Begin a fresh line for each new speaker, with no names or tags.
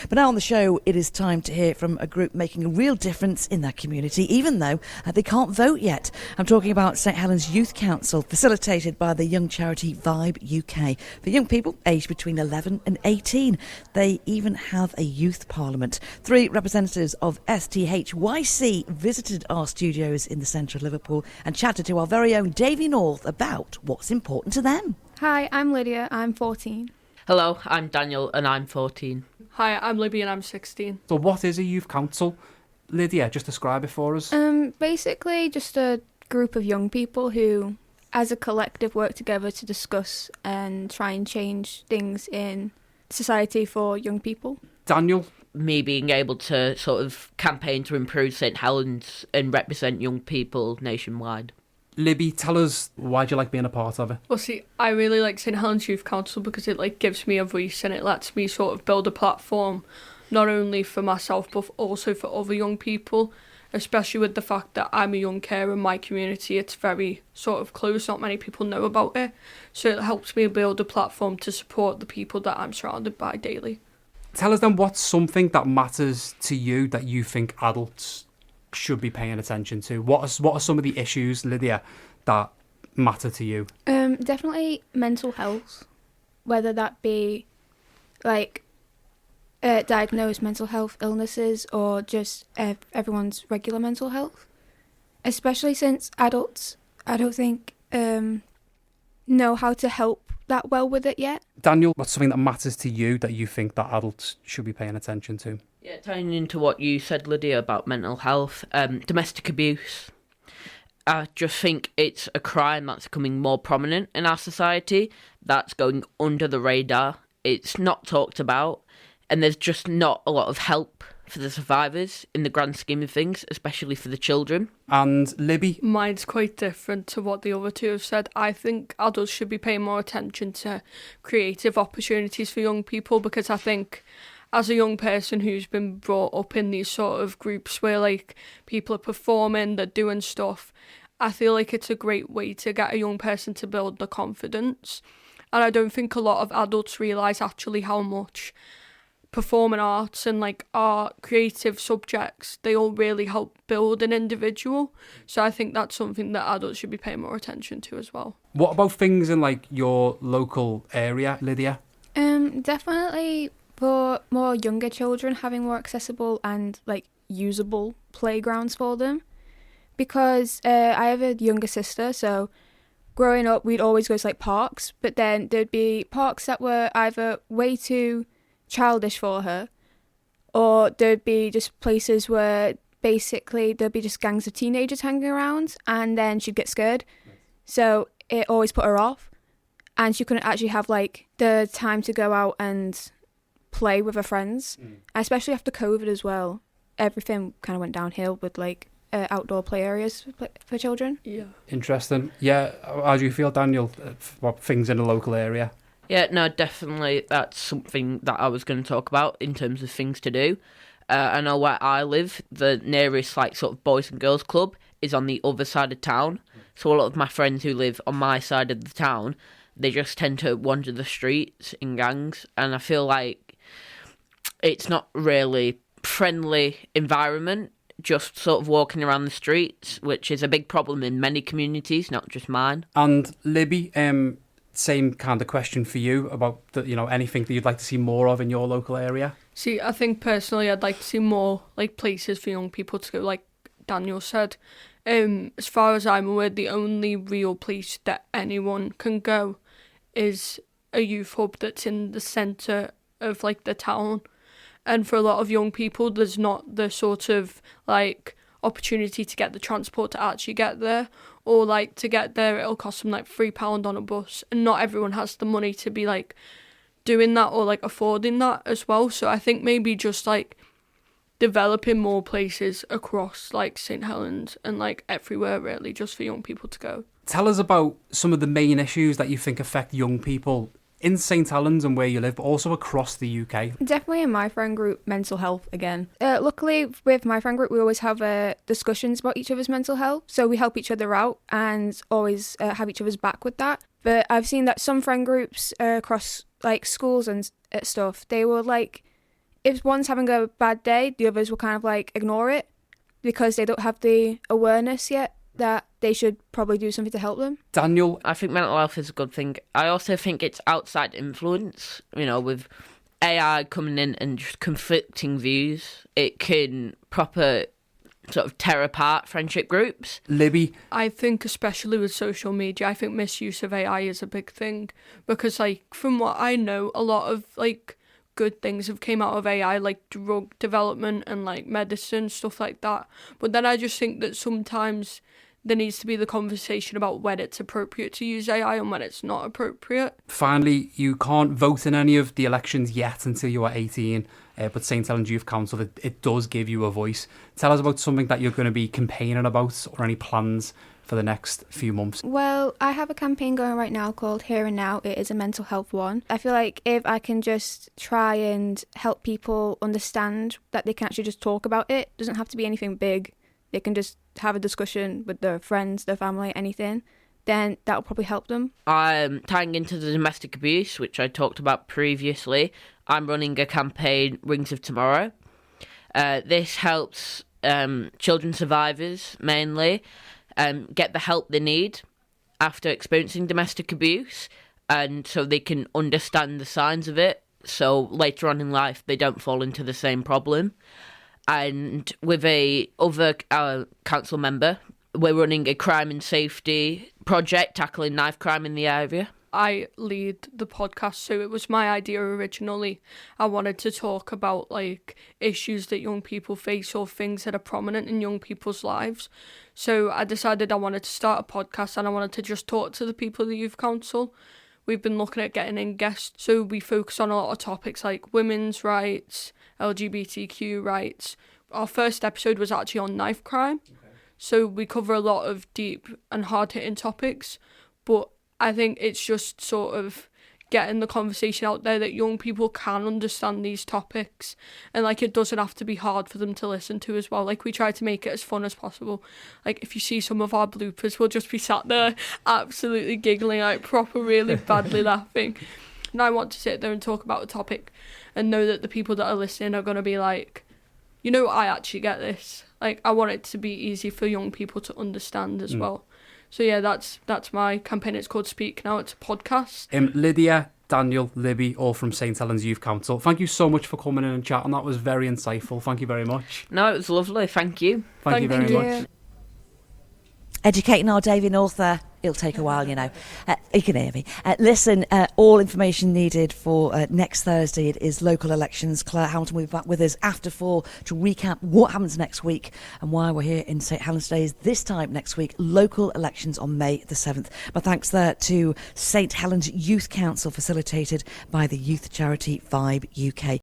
But now on the show, it is time to hear from a group making a real difference in their community, even though they can't vote yet. I'm talking about St Helens Youth Council, facilitated by the young charity Vibe UK, for young people aged between 11 and 18. They even have a youth parliament. 3 representatives of STHYC visited our studios in the centre of Liverpool and chatted to our very own Davy North about what's important to them.
Hi, I'm Lydia, I'm 14.
Hello, I'm Daniel and I'm 14.
Hi, I'm Libby and I'm 16.
So what is a youth council? Lydia, just describe it for us.
Basically just a group of young people who, as a collective, work together to discuss and try and change things in society for young people.
Daniel?
Me being able to sort of campaign to improve St Helens and represent young people nationwide.
Libby, tell us, why do you like being a part of it?
Well, see, I really like St Helens Youth Council because it gives me a voice and it lets me sort of build a platform, not only for myself but also for other young people, especially with the fact that I'm a young carer in my community. It's very sort of close, not many people know about it, so it helps me build a platform to support the people that I'm surrounded by daily.
Tell us then, what's something that matters to you that you think adults should be paying attention to? What are some of the issues, Lydia, that matter to you?
Definitely mental health, whether that be like diagnosed mental health illnesses or just everyone's regular mental health, especially since adults, I don't think, know how to help that well with it yet.
Daniel, what's something that matters to you that you think that adults should be paying attention to?
Yeah, tying into what you said, Lydia, about mental health, domestic abuse. I just think it's a crime that's becoming more prominent in our society, that's going under the radar. It's not talked about, and there's just not a lot of help for the survivors in the grand scheme of things, especially for the children.
And Libby?
Mine's quite different to what the other two have said. I think adults should be paying more attention to creative opportunities for young people, because I think as a young person who's been brought up in these sort of groups where like people are performing, they're doing stuff, I feel like it's a great way to get a young person to build their confidence. And I don't think a lot of adults realise actually how much performing arts and like art, creative subjects, they all really help build an individual. So I think that's something that adults should be paying more attention to as well.
What about things in like your local area, Lydia?
Definitely for more younger children, having more accessible and like usable playgrounds for them. Because I have a younger sister, so growing up we'd always go to like parks, but then there'd be parks that were either way too childish for her, or there'd be just places where basically there'd be just gangs of teenagers hanging around, and then she'd get scared. So it always put her off, and she couldn't actually have like the time to go out and play with her friends. Especially after COVID as well, everything kind of went downhill with like outdoor play areas for children.
Yeah.
Interesting. Yeah, how do you feel, Daniel, about things in the local area?
Yeah, no, definitely that's something that I was going to talk about in terms of things to do. I know where I live, the nearest like sort of boys and girls club is on the other side of town. So a lot of my friends who live on my side of the town, they just tend to wander the streets in gangs, and I feel like it's not really friendly environment, just sort of walking around the streets, which is a big problem in many communities, not just mine.
And Libby, same kind of question for you about anything that you'd like to see more of in your local area.
See, I think personally I'd like to see more like places for young people to go, like Daniel said. As far as I'm aware, the only real place that anyone can go is a youth hub that's in the centre of like the town. And for a lot of young people, there's not the sort of like opportunity to get the transport to actually get there, or like to get there it'll cost them like £3 on a bus, and not everyone has the money to be like doing that or like affording that as well. So I think maybe just like developing more places across like St Helens and like everywhere really, just for young people to go.
Tell us about some of the main issues that you think affect young people in St Helens and where you live, but also across the UK.
Definitely in my friend group, mental health again. Luckily, with my friend group, we always have discussions about each other's mental health, so we help each other out and always have each other's back with that. But I've seen that some friend groups across like schools and stuff, they will like if one's having a bad day, the others will kind of like ignore it because they don't have the awareness yet that they should probably do something to help them.
Daniel,
I think mental health is a good thing. I also think it's outside influence, with AI coming in and just conflicting views. It can proper sort of tear apart friendship groups.
Libby,
I think especially with social media, I think misuse of AI is a big thing because, like, from what I know, a lot of, like, good things have came out of AI, like drug development and, like, medicine, stuff like that. But then I just think that sometimes there needs to be the conversation about when it's appropriate to use AI and when it's not appropriate.
finally, you can't vote in any of the elections yet until you are 18, but St Helens Youth Council, it does give you a voice. Tell us about something that you're going to be campaigning about or any plans for the next few months.
Well, I have a campaign going right now called Here and Now. It is a mental health one. I feel like if I can just try and help people understand that they can actually just talk about it, doesn't have to be anything big. They can just have a discussion with their friends, their family, anything, then that'll probably help them.
I'm tying into the domestic abuse, which I talked about previously. I'm running a campaign, Rings of Tomorrow. This helps children survivors, mainly, get the help they need after experiencing domestic abuse, and so they can understand the signs of it, so later on in life they don't fall into the same problem. And with a other council member, we're running a crime and safety project tackling knife crime in the area.
I lead the podcast, so it was my idea originally. I wanted to talk about, like, issues that young people face or things that are prominent in young people's lives. So I decided I wanted to start a podcast and I wanted to just talk to the people of the Youth Council. We've been looking at getting in guests, so we focus on a lot of topics like women's rights, LGBTQ rights. Our first episode was actually on knife crime, so we cover a lot of deep and hard-hitting topics, but I think it's just sort of getting the conversation out there that young people can understand these topics, and, like, it doesn't have to be hard for them to listen to as well. Like, we try to make it as fun as possible. Like, if you see some of our bloopers, we'll just be sat there absolutely giggling, like, proper really badly laughing. And I want to sit there and talk about the topic and know that the people that are listening are going to be like, I actually get this. Like, I want it to be easy for young people to understand as well. So yeah, that's my campaign. It's called Speak Now. It's a podcast.
Lydia, Daniel, Libby, all from St Helens Youth Council. Thank you so much for coming in and chatting. That was very insightful. Thank you very much.
No, it was lovely. Thank you.
Thank you very much.
Educating our Davy North there. It'll take a while, you can hear me. Listen, all information needed for next Thursday. It is local elections. Claire Hamilton will be back with us after 4 to recap what happens next week and why we're here in St Helens today is this time next week, local elections on May the 7th. My thanks there to St Helens Youth Council, facilitated by the youth charity Vibe UK.